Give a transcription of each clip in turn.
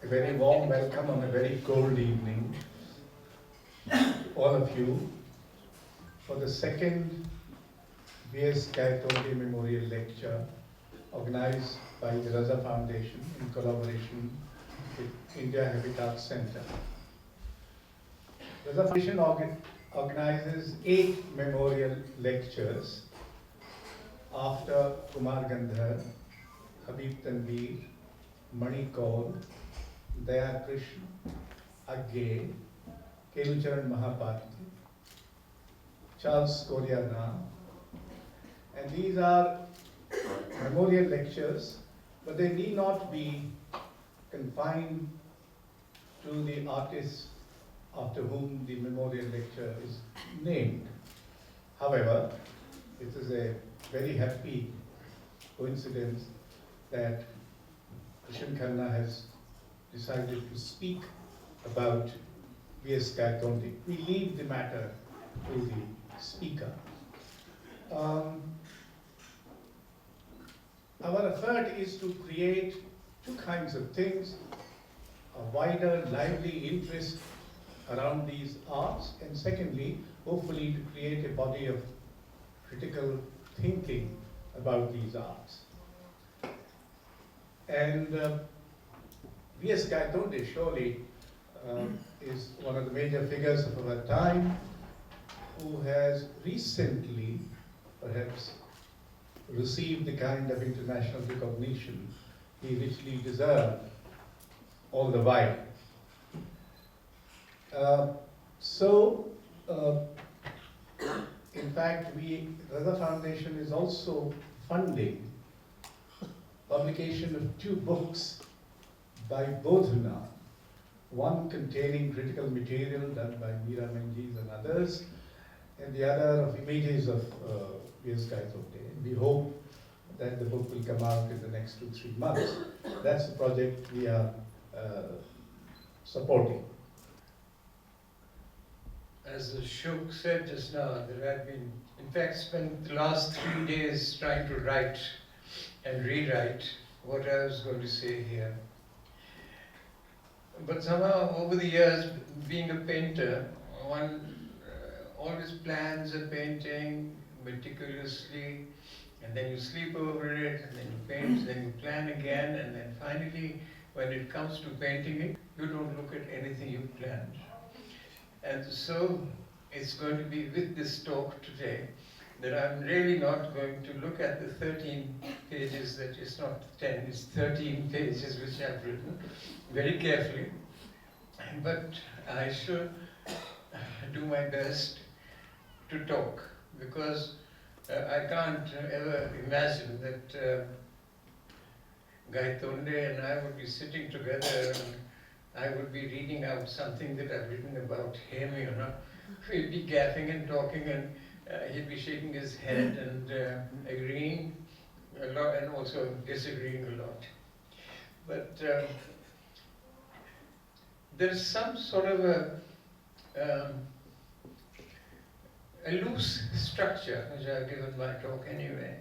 very warm welcome on a very cold evening, all of you, for the second V.S. Gaitonde Memorial Lecture organized by the Raza Foundation in collaboration with India Habitat Center. Raza Foundation organizes 8 memorial lectures after Kumar Gandhar, Habib Tanveer, Mani Kaur, Daya Krishen, Agge, Kelucharan Mahaparty, Charles Koryana, and these are memorial lectures, but they need not be confined to the artists after whom the memorial lecture is named. However, it is a very happy coincidence that Krishen Khanna has decided to speak about V.S. Gaitonde. We leave the matter to the speaker. Our effort is to create two kinds of things: a wider, lively interest around these arts, and secondly, hopefully to create a body of critical thinking about these arts. And V.S. Gaitonde surely is one of the major figures of our time, who has recently perhaps received the kind of international recognition he richly deserved all the while. In fact, Raza Foundation is also funding publication of 2 books by Bodhana, one containing critical material done by Meera Menzies and others, and the other of images of V.S. Gaitonde. We hope that the book will come out in the next 2-3 months. That's the project we are supporting. As Ashok said just now, that I've been, in fact, spent the last 3 days trying to write and rewrite what I was going to say here. But somehow, over the years, being a painter, one always plans a painting meticulously, and then you sleep over it, and then you paint, then you plan again, and then finally, when it comes to painting it, you don't look at anything you planned. And so, it's going to be with this talk today that I'm really not going to look at the 13 pages, that is not 10, it's 13 pages which I've written very carefully. But I shall do my best to talk, because I can't ever imagine that Gaitonde and I would be sitting together and I would be reading out something that I've written about him, you know. We'd be gaffing and talking, and he'd be shaking his head and agreeing a lot and also disagreeing a lot. But there's some sort of a loose structure which I've given my talk anyway,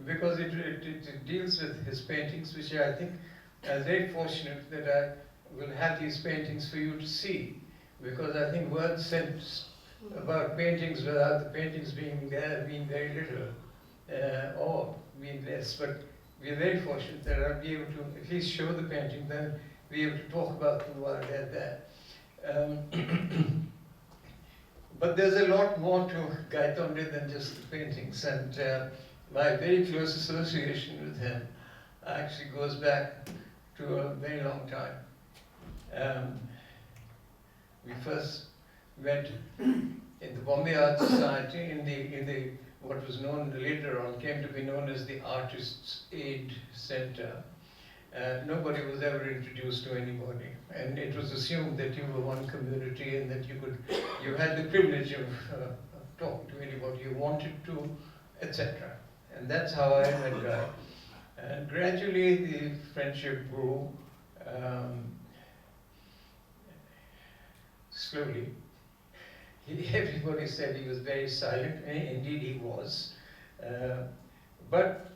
because it deals with his paintings, which I think I'm very fortunate that I will have these paintings for you to see, because I think words said about paintings without the paintings being there have been very little, or being less. But we're very fortunate that I'll be able to at least show the painting, then be able to talk about them while they're there. But there's a lot more to Gaitonde than just the paintings, and my very close association with him actually goes back to a very long time. We first met in the Bombay Art Society in the what was known later on, came to be known as the Artists' Aid Center. Nobody was ever introduced to anybody, and it was assumed that you were one community and that you had the privilege of talking to anybody you wanted to, etc. And that's how I met Guy. And gradually the friendship grew slowly. Everybody said he was very silent, and indeed he was. But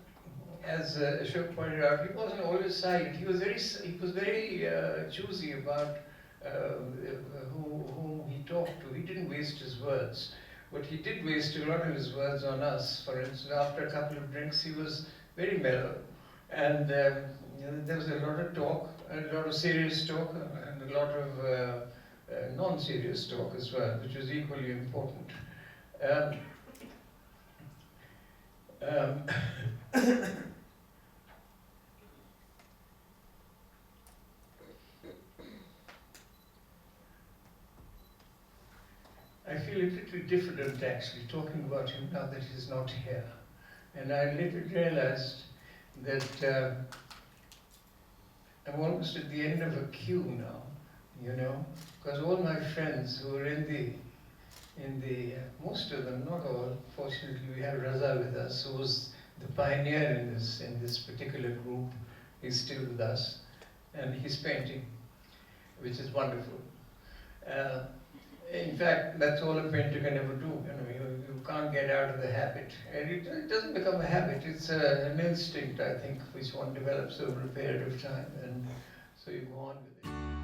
as Ashok pointed out, he wasn't always silent. He was very choosy about whom he talked to. He didn't waste his words, but he did waste a lot of his words on us. For instance, after a couple of drinks, he was very mellow, and there was a lot of talk, a lot of serious talk, and a lot of non-serious talk as well, which was equally important. Um, I feel a little diffident actually talking about him now that he's not here. And I later realized that I'm almost at the end of a queue now, you know, because all my friends who are most of them, not all, fortunately we have Raza with us, who was the pioneer in this particular group. He's still with us, and he's painting, which is wonderful. In fact, that's all a painter can ever do. You can't get out of the habit. And it doesn't become a habit, it's an instinct, I think, which one develops over a period of time. And so you go on with it.